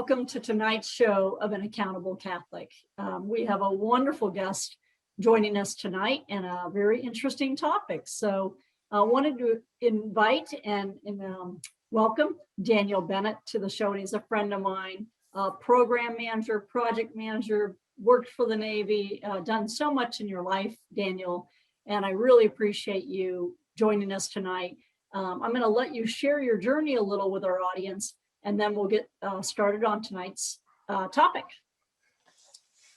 welcome to tonight's show of An Accountable Catholic. We have a wonderful guest joining us tonight and a very interesting topic. So I wanted to invite and welcome Daniel Bennett to the show. And he's a friend of mine, program manager, project manager, worked for the Navy, done so much in your life, Daniel. And I really appreciate you joining us tonight. I'm going to let you share your journey a little with our audience, and then we'll get started on tonight's topic.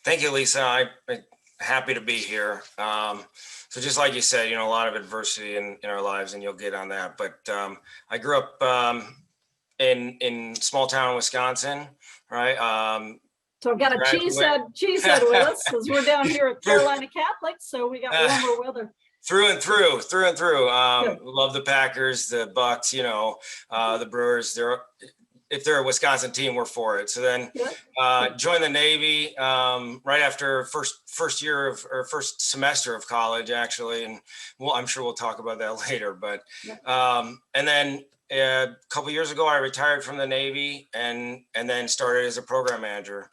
Thank you, Lisa. I'm happy to be here. So just like you said, a lot of adversity in our lives, and you'll get on that. But I grew up in small town Wisconsin, right? So we've got a cheesehead with us, because we're down here at Carolina Catholic, so we got warmer weather. Through and through. Love the Packers, the Bucks, the Brewers. If they're a Wisconsin team, we're for it. So then joined the Navy right after first year of, or first semester of college, actually. And I'm sure we'll talk about that later. But and then a couple years ago, I retired from the Navy and then started as a program manager.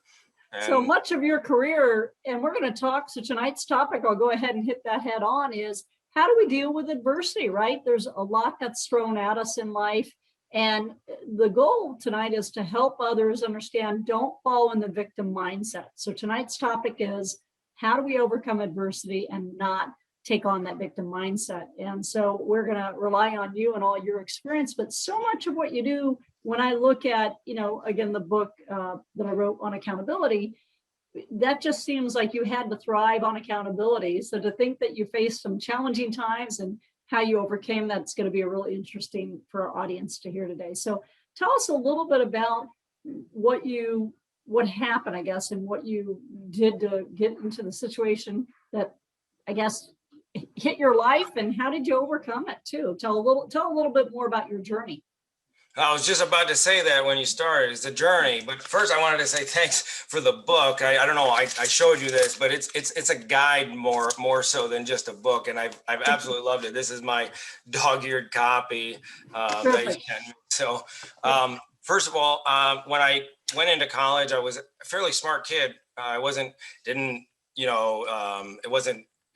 So much of your career, and we're going to talk, so tonight's topic, I'll go ahead and hit that head on, is how do we deal with adversity, right? There's a lot that's thrown at us in life. And the goal tonight is to help others understand, don't fall in the victim mindset. So tonight's topic is, how do we overcome adversity and not take on that victim mindset? And so we're going to rely on you and all your experience, but so much of what you do, when I look at, again, the book that I wrote on accountability, that just seems like you had to thrive on accountability. So to think that you faced some challenging times and how you overcame that's going to be really interesting for our audience to hear today. So tell us a little bit about what happened, I guess, and what you did to get into the situation that, I guess, hit your life, and how did you overcome it too? Tell a little bit more about your journey. I was just about to say that when you started, it's a journey. But first, I wanted to say thanks for the book. I don't know, I showed you this, but it's a guide more so than just a book, and I've absolutely loved it. This is my dog-eared copy. So, first of all, when I went into college, I was a fairly smart kid.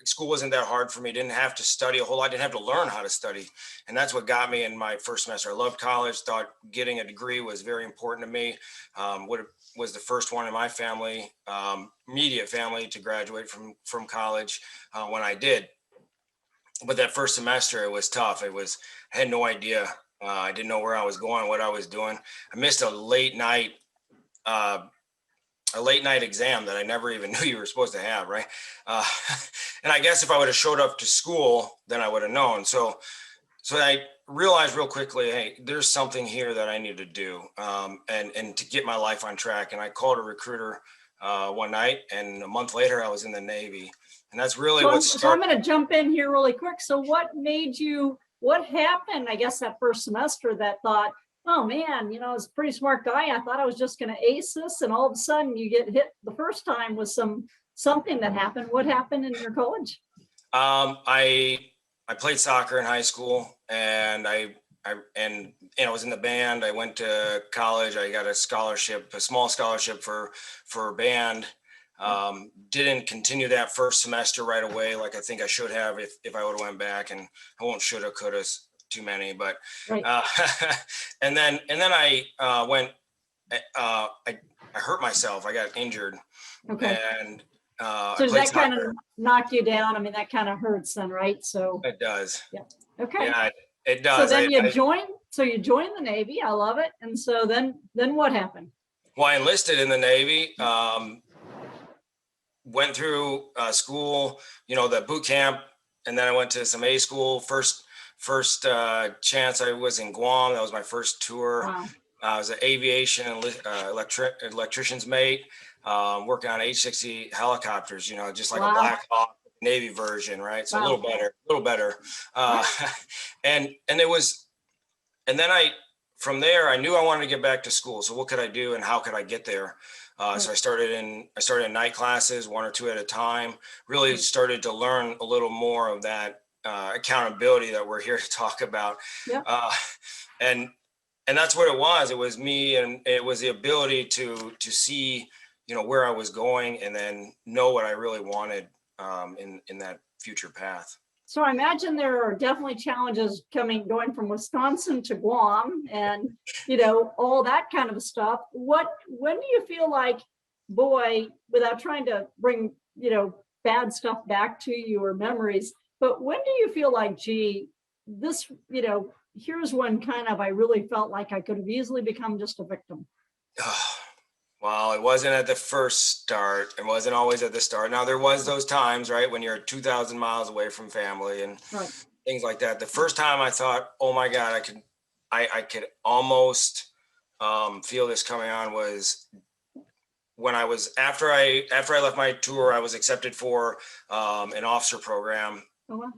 School wasn't that hard for me. Didn't have to study a whole lot. Didn't have to learn how to study. And that's what got me in my first semester. I loved college, thought getting a degree was very important to me. Was the first one in my family, immediate family, to graduate from college when I did. But that first semester, it was tough. I had no idea. I didn't know where I was going, what I was doing. I missed a late night exam that I never even knew you were supposed to have, right? And I guess if I would have showed up to school, then I would have known. So I realized real quickly, hey, there's something here that I need to do, and to get my life on track. And I called a recruiter one night, and a month later, I was in the Navy. And that's really what started. So I'm going to jump in here really quick. So what happened, I guess, that first semester that thought, oh man, I was a pretty smart guy. I thought I was just going to ace this, and all of a sudden you get hit the first time with something that happened. What happened in your college? I played soccer in high school, and I was in the band. I went to college. I got a small scholarship for band. Didn't continue that first semester right away, like I think I should have if I would have went back, and I won't shoulda, coulda. Too many, but right. and then I went. I hurt myself. I got injured. Okay. And so does that kind of knock you down? I mean, that kind of hurts then, right? So it does. Yeah. Okay. Yeah, it does. So then you joined the Navy. I love it. And so then what happened? Well, I enlisted in the Navy. Went through school. The boot camp, and then I went to some A school first. First chance I was in Guam. That was my first tour. Wow. I was an aviation and electrician's mate, working on H-60 helicopters, just like a Black Hawk Navy version, right? So a little better. And then from there, I knew I wanted to get back to school. So what could I do and how could I get there? So I started in night classes, 1 or 2 at a time, really started to learn a little more of that accountability that we're here to talk about. Yep. And that's what it was. It was me, and it was the ability to see, where I was going, and then know what I really wanted in that future path. So I imagine there are definitely challenges going from Wisconsin to Guam and, all that kind of stuff. When do you feel like, boy, without trying to bring, bad stuff back to you or memories, but when do you feel like, gee, this, here's when kind of I really felt like I could have easily become just a victim? Well, it wasn't at the first start. It wasn't always at the start. Now, there was those times, right, when you're 2,000 miles away from family and Right. things like that. The first time I thought, oh my God, I could almost feel this coming on was when I was, after I left my tour, I was accepted for an officer program. Oh, wow.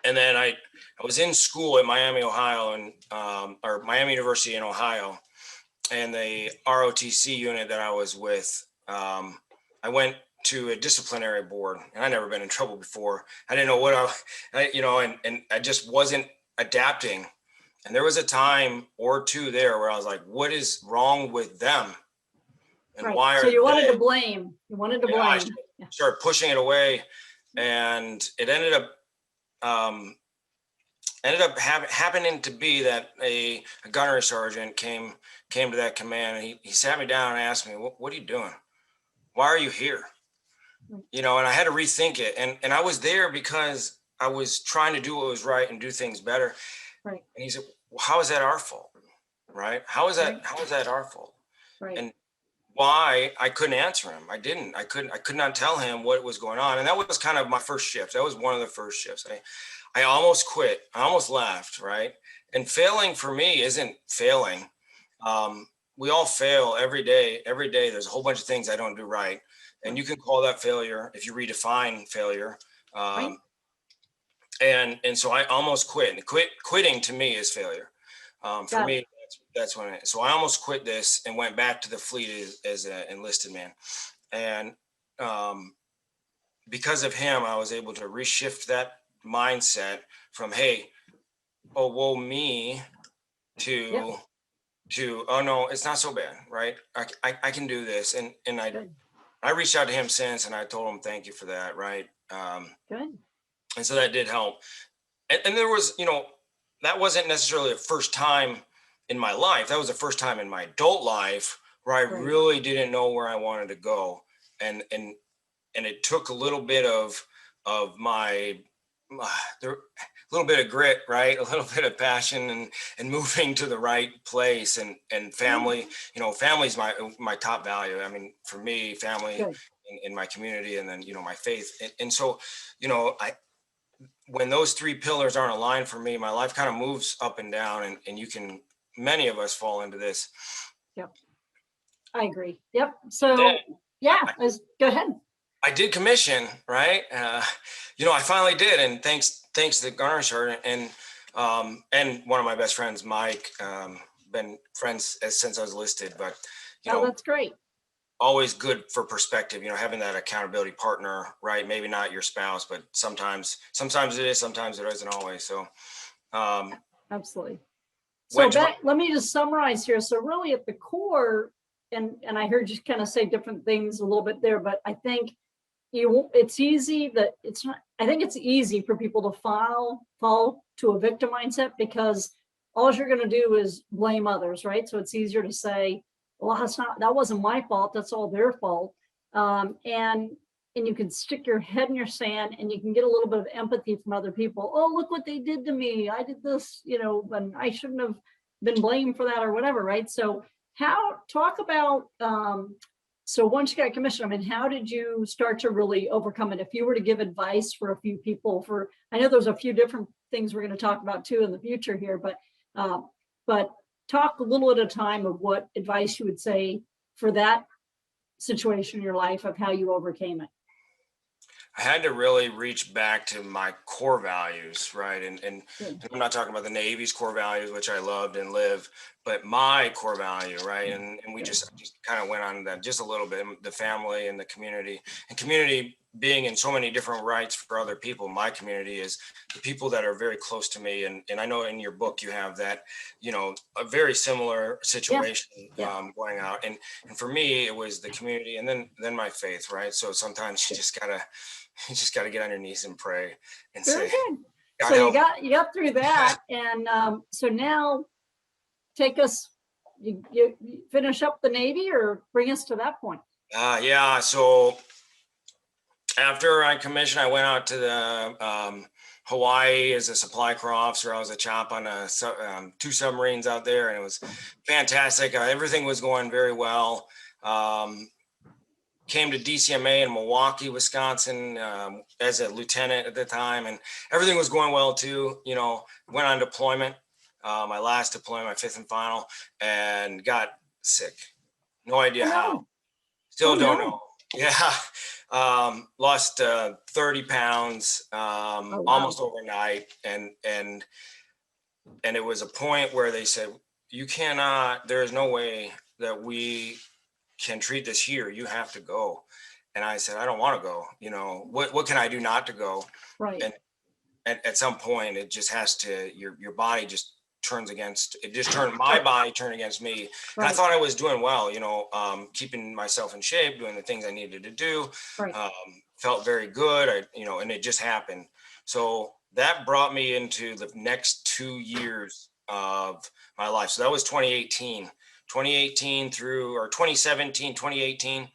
And then I was in school at Miami, Ohio, and or Miami University in Ohio. And the ROTC unit that I was with, I went to a disciplinary board, and I'd never been in trouble before. I didn't know what and I just wasn't adapting. And there was a time or two there where I was like, what is wrong with them? And right. why are so you wanted they? to blame. You wanted to blame. I started pushing it away, and it ended up happening to be that a gunnery sergeant came to that command, and he sat me down and asked me, what are you doing? Why are you here? And I had to rethink it. And I was there because I was trying to do what was right and do things better. Right. And he said, well, how is that our fault? Right? How is that our fault? Right. And why? I couldn't answer him. I could not tell him what was going on. And that was kind of my first shift. That was one of the first shifts. I almost quit. I almost left, right? And failing for me isn't failing. We all fail every day. Every day, there's a whole bunch of things I don't do right. And you can call that failure if you redefine failure. Right. And so I almost quit. And quitting to me is failure. For me, that's when so I almost quit this and went back to the fleet as an enlisted man. And because of him, I was able to reshift that mindset from, hey, oh, whoa, me, to oh no, it's not so bad, right? I can do this. And I reached out to him since, and I told him thank you for that, right? Good. And so that did help. And there was, that wasn't necessarily the first time in my life. That was the first time in my adult life where I really didn't know where I wanted to go. And it took a little bit of my a little bit of grit, right? A little bit of passion and moving to the right place, and family, family's my top value. I mean, for me, family in my community, and then, my faith. And so, when those three pillars aren't aligned for me, my life kind of moves up and down, and many of us fall into this. Yep. I agree. Yep. So go ahead. I did commission, right? I finally did, and thanks to the gunnery sergeant and one of my best friends, Mike. Been friends since I was listed, but that's great. Always good for perspective, having that accountability partner, right? Maybe not your spouse, but sometimes it is, sometimes it isn't always. So, absolutely. So let me just summarize here. So really, at the core, and I heard you kind of say different things a little bit there, but I think it's easy for people to fall to a victim mindset, because all you're going to do is blame others, right? So it's easier to say, well, that wasn't my fault, that's all their fault. And you can stick your head in your sand, and you can get a little bit of empathy from other people. Oh, look what they did to me. I did this, and I shouldn't have been blamed for that or whatever, right? So talk about, so once you got commissioned, I mean, how did you start to really overcome it? If you were to give advice for a few people, I know there's a few different things we're going to talk about too in the future here, but talk a little at a time of what advice you would say for that situation in your life of how you overcame it. I had to really reach back to my core values, right? And I'm not talking about the Navy's core values, which I loved and live, but my core value, right? And we just kind of went on that just a little bit, the family and the community. And community being in so many different rights for other people in my community is the people that are very close to me. And I know in your book you have that, a very similar situation going out. And for me, it was the community and then my faith, right? So sometimes you just gotta get on your knees and pray and Very say, good. God So help. you got through that. And so now take us, you finish up the Navy or bring us to that point. Yeah. So after I commissioned, I went out to the Hawaii as a supply corps officer. I was a chop on two submarines out there, and it was fantastic. Everything was going very well. Came to DCMA in Milwaukee, Wisconsin, as a lieutenant at the time, and everything was going well too. Went on deployment, my last deployment, my fifth and final, and got sick. No idea how. Still don't know. Yeah. Lost 30 pounds almost overnight. And it was a point where they said, there is no way that we can treat this here. You have to go. And I said, I don't want to go. What can I do not to go? Right. And at some point it just has to, your body just turned my body turned against me. And I thought I was doing well, keeping myself in shape, doing the things I needed to do. Felt very good. And it just happened. So that brought me into the next 2 years of my life. So that was 2018 through 2017, 2018,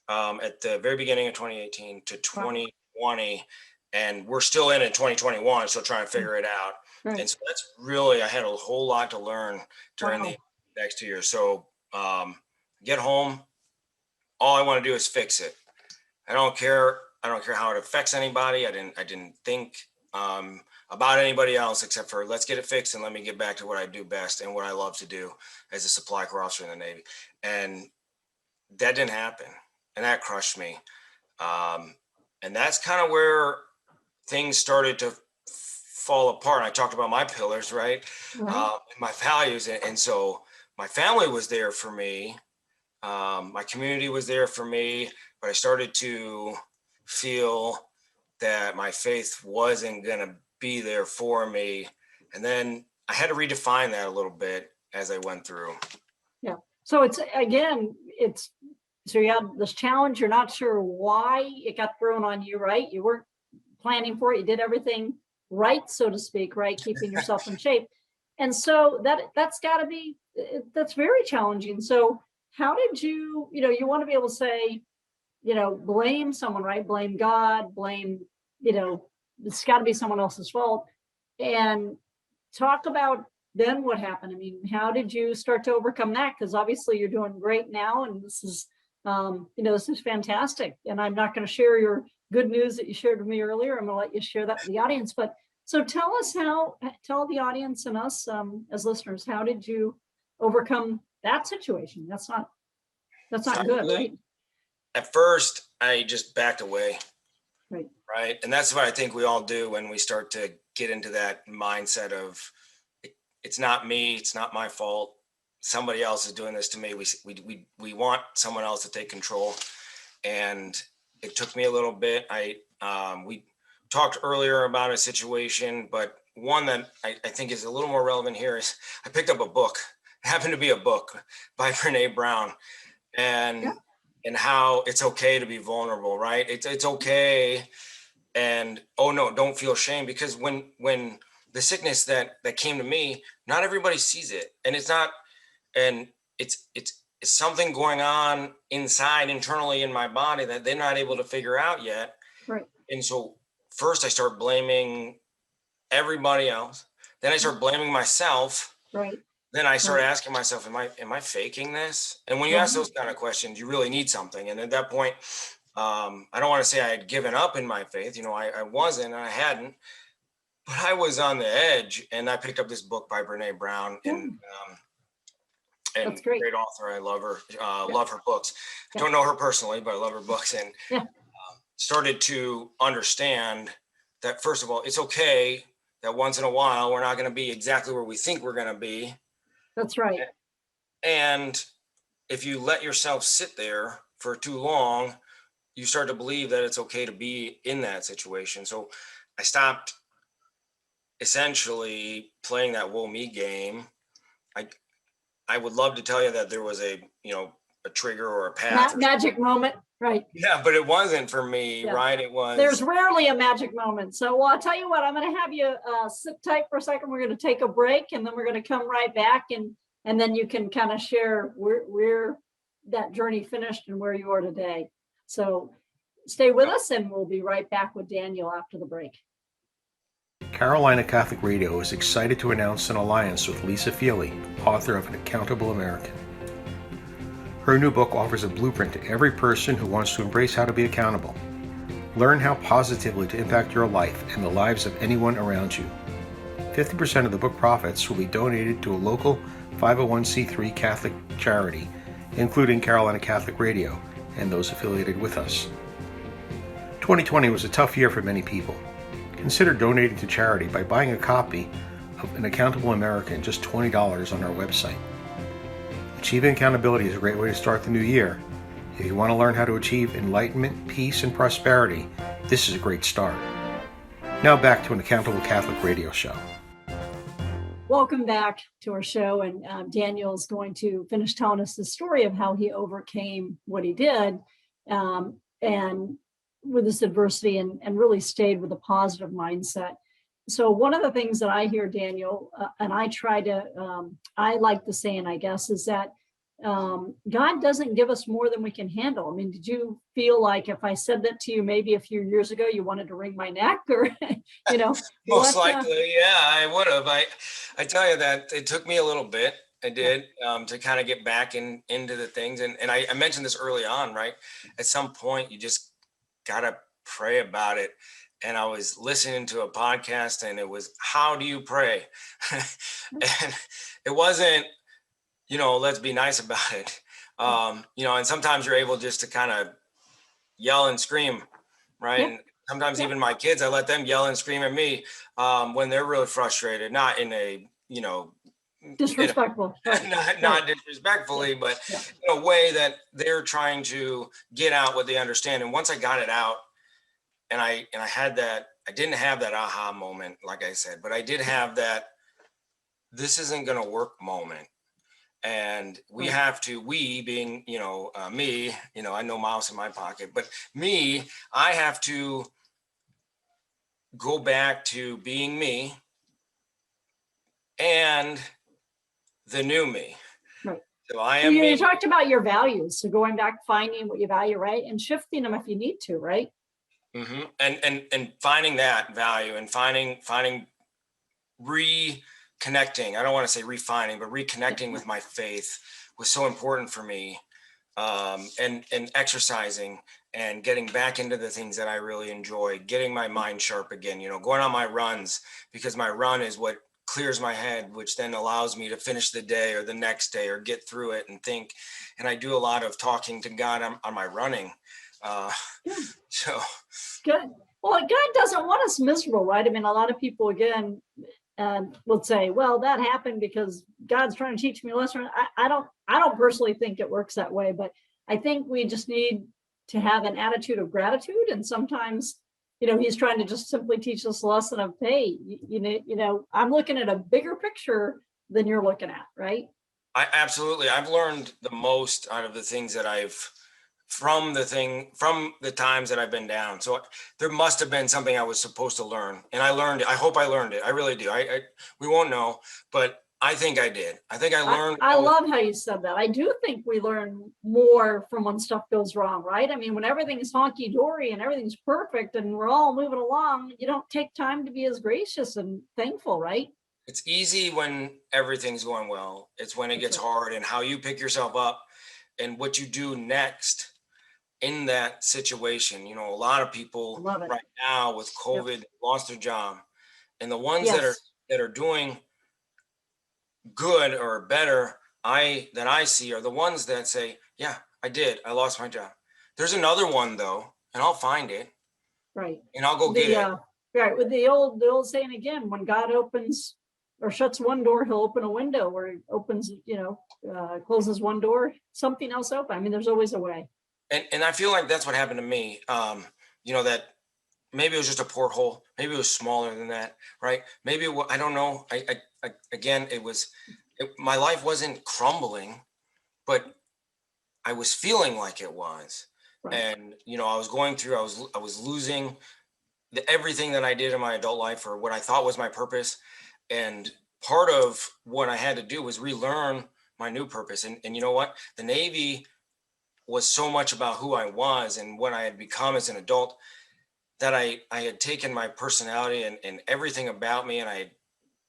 at the very beginning of 2018 to 2020. And we're still in 2021, still trying to figure it out. Right. And so that's really, I had a whole lot to learn during the next 2 years. So get home, all I want to do is fix it. I don't care how it affects anybody. I didn't think about anybody else except for let's get it fixed and let me get back to what I do best and what I love to do as a supply corps officer in the Navy. And that didn't happen. And that crushed me. And that's kind of where things started to fall apart. I talked about my pillars, right? My values. And so my family was there for me. My community was there for me, but I started to feel that my faith wasn't going to be there for me. And then I had to redefine that a little bit as I went through. Yeah. So so you had this challenge. You're not sure why it got thrown on you, right? You weren't planning for it. You did everything right, so to speak, right? Keeping yourself in shape. And so that's very challenging. So how did you want to be able to say, blame someone, right? Blame God, it's got to be someone else's fault. And talk about then what happened. I mean, how did you start to overcome that? Because obviously you're doing great now, and this is, this is fantastic. And I'm not going to share your good news that you shared with me earlier. I'm going to let you share that with the audience. But so tell the audience and us as listeners, how did you overcome that situation? That's not good, right? At first, I just backed away. Right. And that's what I think we all do when we start to get into that mindset of it's not me, it's not my fault. Somebody else is doing this to me. We want someone else to take control. And it took me a little bit. We talked earlier about a situation, but one that I think is a little more relevant here is I picked up a book. It happened to be a book by Brene Brown, and how it's okay to be vulnerable, right? It's okay. And oh no, don't feel shame, because when the sickness that came to me, not everybody sees it, and it's something going on internally in my body that they're not able to figure out yet. Right. And so first I start blaming everybody else. Then I start blaming myself. Right. Then I start asking myself, am I faking this? And when you ask those kind of questions, you really need something. And at that point, I don't want to say I had given up in my faith. I wasn't, and I hadn't, but I was on the edge. And I picked up this book by Brene Brown, and that's great. Great author. I love her. Love her books. I don't know her personally, but I love her books. And started to understand that, first of all, it's okay that once in a while we're not going to be exactly where we think we're going to be. That's right. And if you let yourself sit there for too long, you start to believe that it's okay to be in that situation. So I stopped essentially playing that woe me game. I I would love to tell you that there was a, a trigger or a path or Magic moment, right? yeah, but it wasn't for me, Yeah. right? It There's was rarely a magic moment. So, well, I'll tell you what, I'm going to have you sit tight for a second. We're going to take a break, and then we're going to come right back, and then you can kind of share where that journey finished and where you are today. So stay with us, and we'll be right back with Daniel after the break. Carolina Catholic Radio is excited to announce an alliance with Lisa Feely, author of An Accountable American. Her new book offers a blueprint to every person who wants to embrace how to be accountable. Learn how positively to impact your life and the lives of anyone around you. 50% of the book profits will be donated to a local 501c3 Catholic charity, including Carolina Catholic Radio and those affiliated with us. 2020 was a tough year for many people. Consider donating to charity by buying a copy of An Accountable American, just $20 on our website. Achieving accountability is a great way to start the new year. If you want to learn how to achieve enlightenment, peace, and prosperity, this is a great start. Now back to An Accountable Catholic Radio show. Welcome back to our show, and Daniel's going to finish telling us the story of how he overcame what he did, and with this adversity, and really stayed with a positive mindset. So one of the things that I hear, Daniel, and I try to, I like the saying, I guess, is that God doesn't give us more than we can handle. I mean, did you feel like if I said that to you maybe a few years ago, you wanted to wring my neck, or, most likely, yeah, I would have. I tell you that it took me a little bit. I did to kind of get back into the things. And I mentioned this early on, right? At some point, you just got to pray about it. And I was listening to a podcast, and it was, how do you pray? And it wasn't, let's be nice about it. And sometimes you're able just to kind of yell and scream, right? Yep. And sometimes even my kids, I let them yell and scream at me when they're really frustrated, not in a, disrespectful, not disrespectfully, but in a way that they're trying to get out what they understand. And once I got it out, and I had that, I didn't have that aha moment, like I said, but I did have that, this isn't going to work moment. And we have to, we being, me, I know mouse in my pocket, but me, I have to go back to being me and the new me. Right. So I am. You talked about your values. So going back, finding what you value, right? And shifting them if you need to, right? Mm-hmm. And finding that value and finding reconnecting. I don't want to say refining, but reconnecting with my faith was so important for me. And exercising and getting back into the things that I really enjoy, getting my mind sharp again, going on my runs, because my run is what clears my head, which then allows me to finish the day or the next day or get through it and think. And I do a lot of talking to God on my running. So good. Well, God doesn't want us miserable, right? I mean, a lot of people, again, would say, well, that happened because God's trying to teach me a lesson. I don't personally think it works that way, but I think we just need to have an attitude of gratitude. And sometimes, he's trying to just simply teach us a lesson of, hey, I'm looking at a bigger picture than you're looking at, right? I've learned the most out of the things that from the times that I've been down. So there must have been something I was supposed to learn, and I learned it. I hope I learned it. I really do. We won't know, but I think I did. I think I learned. I love how you said that. I do think we learn more from when stuff goes wrong, right? I mean, when everything's honky dory and everything's perfect and we're all moving along, you don't take time to be as gracious and thankful, right? It's easy when everything's going well. It's when it gets hard, and how you pick yourself up and what you do next in that situation. A lot of people right now with COVID lost their job, and the ones that are doing good or better that I see are the ones that say, yeah, I lost my job. There's another one though, and I'll find it, right, and I'll go get it. Right, with the old saying again, when God opens or shuts one door, he'll open a window, or he opens, closes one door, something else open. I mean, there's always a way. And I feel like that's what happened to me. That maybe it was just a porthole. Maybe it was smaller than that, right? Maybe I don't know. Again, my life wasn't crumbling, but I was feeling like it was. Right. And I was going through. I was losing everything that I did in my adult life, or what I thought was my purpose. And part of what I had to do was relearn my new purpose. And you know what? The Navy was so much about who I was and what I had become as an adult, that I had taken my personality and everything about me, and I had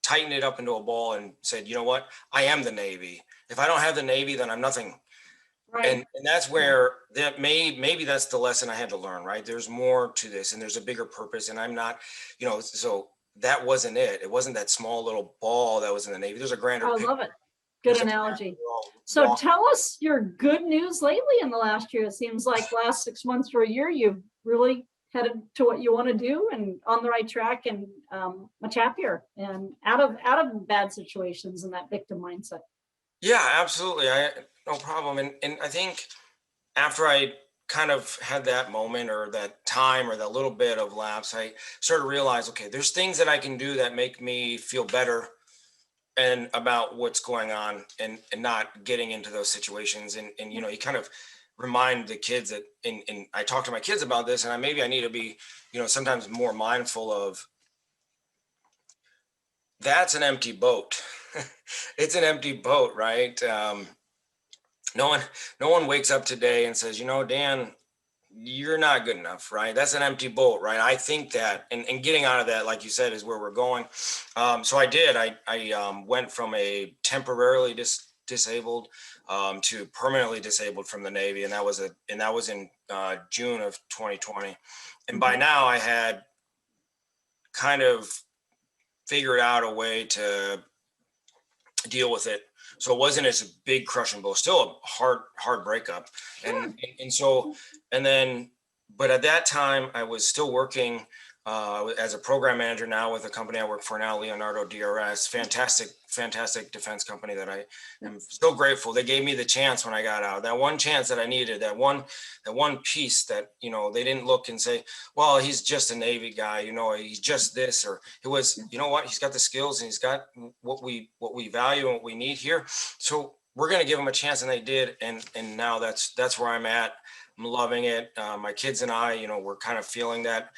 tightened it up into a ball and said, you know what? I am the Navy. If I don't have the Navy, then I'm nothing. Right. And that's where maybe that's the lesson I had to learn, right? There's more to this, and there's a bigger purpose, and I'm not, so that wasn't it. It wasn't that small little ball that was in the Navy. There's a grander I picture. love it. Good There's a analogy. grander So walk. tell us your good news lately in the last year. It seems like last 6 months or a year, you've really headed to what you want to do and on the right track, and much happier and out of bad situations and that victim mindset. Yeah, absolutely. No problem. And I think after I kind of had that moment, or that time, or that little bit of lapse, I started to realize, okay, there's things that I can do that make me feel better and about what's going on, and not getting into those situations. And you kind of remind the kids that, and I talk to my kids about this, and maybe I need to be, sometimes more mindful of, that's an empty boat. It's an empty boat, right? No one wakes up today and says, Dan, you're not good enough, right? That's an empty boat, right? I think that, and getting out of that, like you said, is where we're going. So I did. I went from a temporarily disabled to permanently disabled from the Navy, and that was in June of 2020. And by now, I had kind of figured out a way to deal with it. So it wasn't as a big crushing blow, still a hard breakup. Sure. And so, and then, but at that time I was still working as a program manager now with a company I work for now, Leonardo DRS, fantastic defense company that I am so grateful. They gave me the chance when I got out, that one chance that I needed, that one piece that, they didn't look and say, well, he's just a Navy guy, he's just this, or it was, you know what, he's got the skills and he's got what we value and what we need here. So we're going to give him a chance. And they did. And now that's where I'm at. I'm loving it. My kids and I, we're kind of feeling that.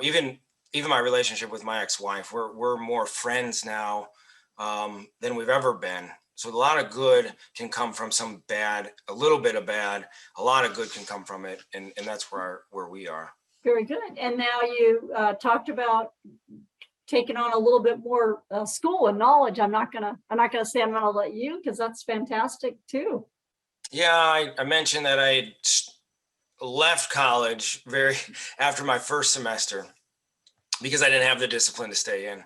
Even my relationship with my ex-wife, we're more friends now than we've ever been. So a lot of good can come from some bad, a little bit of bad, a lot of good can come from it. And that's where we are. Very good. And now you talked about taking on a little bit more school and knowledge. I'm not gonna say I'm gonna let you, because that's fantastic too. Yeah, I mentioned that I left college after my first semester because I didn't have the discipline to stay in.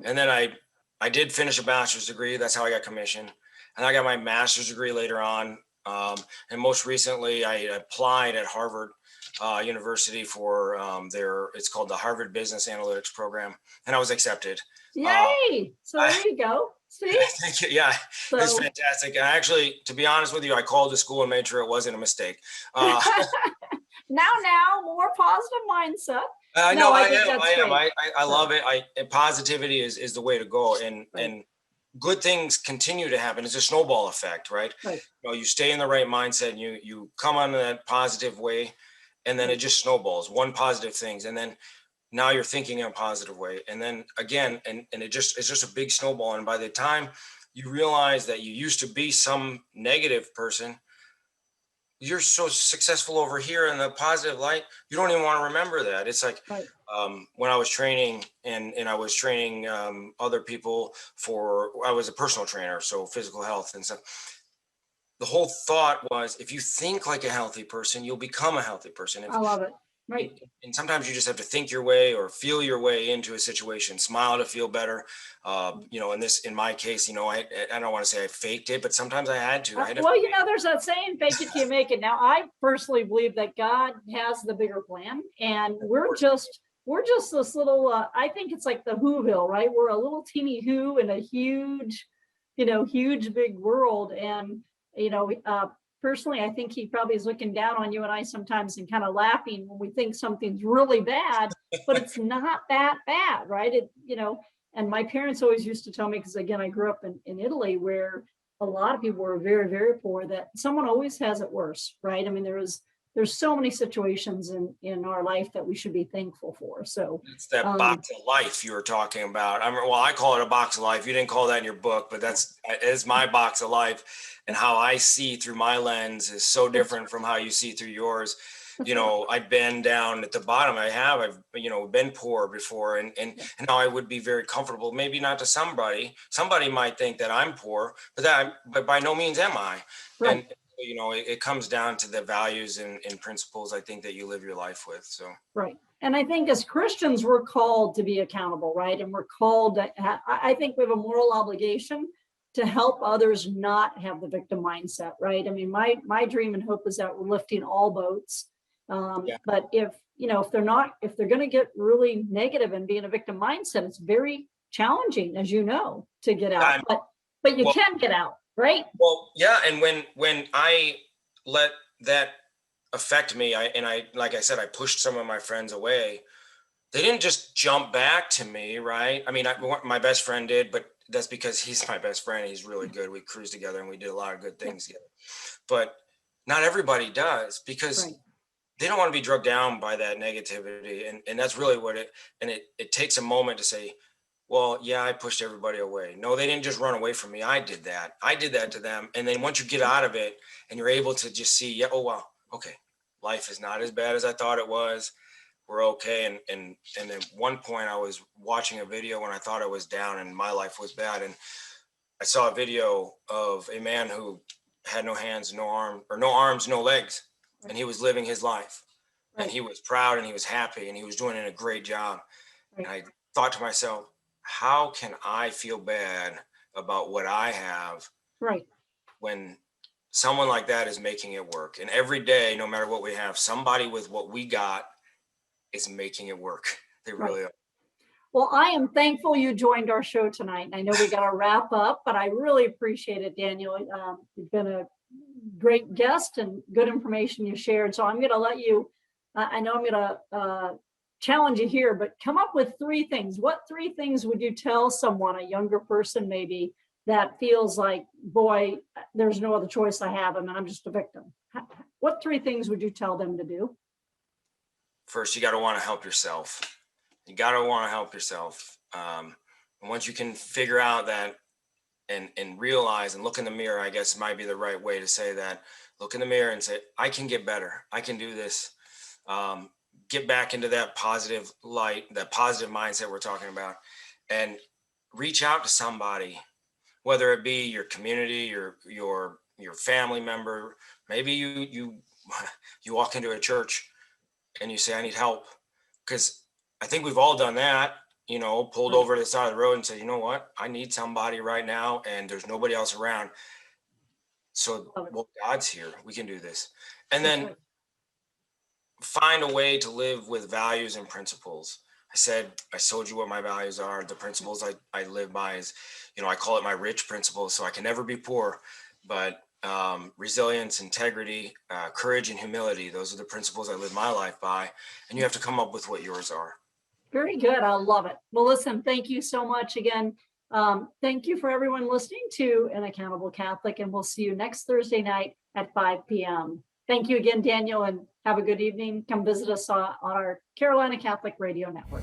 And then I did finish a bachelor's degree. That's how I got commissioned. And I got my master's degree later on. And most recently, I applied at Harvard University for it's called the Harvard Business Analytics program, and I was accepted. Yay! So there you go. See? Thank you. Yeah, it's fantastic. And actually, to be honest with you, I called the school and made sure it wasn't a mistake. Now, more positive mindset. I know. I am. I love it. Positivity is the way to go, and good things continue to happen. It's a snowball effect, right? You stay in the right mindset, and you come on that positive way, and then it just snowballs. One positive things, and then now you're thinking in a positive way, and then again, and it's just a big snowball. And by the time you realize that you used to be some negative person, you're so successful over here in the positive light, you don't even want to remember that. It's like when I was training and I was training other people I was a personal trainer, so physical health and stuff. The whole thought was, if you think like a healthy person, you'll become a healthy person. I love it. Right. And sometimes you just have to think your way or feel your way into a situation, smile to feel better. In my case, I don't want to say I faked it, but sometimes I had to. There's that saying, fake it till you make it. Now, I personally believe that God has the bigger plan, and we're just this little, I think it's like the Whoville, right? We're a little teeny who in a huge big world. And, personally, I think he probably is looking down on you and I sometimes and kind of laughing when we think something's really bad, but it's not that bad, right? And my parents always used to tell me, because again, I grew up in Italy where a lot of people were very, very poor, that someone always has it worse, right? I mean, there's so many situations in our life that we should be thankful for. So it's that box of life you were talking about. I call it a box of life. You didn't call that in your book, but it's my box of life, and how I see through my lens is so different from how you see through yours. I've been down at the bottom. I've been poor before, and now I would be very comfortable. Maybe not to somebody. Somebody might think that I'm poor, but by no means am I. right. And it comes down to the values and principles, I think, that you live your life with. So Right. And I think as Christians, we're called to be accountable, right? And we're called to, I think we have a moral obligation to help others not have the victim mindset, right? I mean, my dream and hope is that we're lifting all boats. Yeah. But if they're going to get really negative and be in a victim mindset, it's very challenging, as you know, to get out. But you can get out, right? Well, yeah. And when I let that affect me, like I said, I pushed some of my friends away. They didn't just jump back to me, right? I mean, my best friend did, but that's because he's my best friend. He's really good. We cruised together and we did a lot of good things together. But not everybody does, because they don't want to be drugged down by that negativity. And that's really what it takes a moment to say, well, yeah, I pushed everybody away. No, they didn't just run away from me. I did that to them. And then once you get out of it and you're able to just see, yeah, oh, wow, okay, life is not as bad as I thought it was. We're okay. And at one point I was watching a video when I thought I was down and my life was bad. And I saw a video of a man who had no hands, no arms, no legs. And he was living his life. And he was proud and he was happy and he was doing a great job. And I thought to myself, how can I feel bad about what I have when someone like that is making it work? And every day, no matter what we have, somebody with what we got is making it work. They really are. Well, I am thankful you joined our show tonight. I know we got to wrap up, but I really appreciate it, Daniel. You've been a great guest and good information you shared. So I'm going to let you, I know I'm going to challenge you here, but come up with 3 things. What 3 things would you tell someone, a younger person maybe, that feels like, boy, there's no other choice I have, and I'm just a victim? What 3 things would you tell them to do? First, you got to want to help yourself. You got to want to help yourself. And once you can figure out that and realize and look in the mirror, I guess might be the right way to say that. Look in the mirror and say, I can get better. I can do this. Get back into that positive light, that positive mindset we're talking about, and reach out to somebody, whether it be your community, your family member. Maybe you walk into a church and you say, I need help. Because I think we've all done that, pulled over to the side of the road and said, you know what, I need somebody right now and there's nobody else around. So, well, God's here. We can do this. And then find a way to live with values and principles. I told you what my values are. The principles I live by is, I call it my rich principles. So I can never be poor, but resilience, integrity, courage, and humility. Those are the principles I live my life by. And you have to come up with what yours are. Very good. I love it. Well, listen, thank you so much again. Thank you for everyone listening to An Accountable Catholic, and we'll see you next Thursday night at 5 p.m. Thank you again, Daniel, and have a good evening. Come visit us on our Carolina Catholic Radio Network.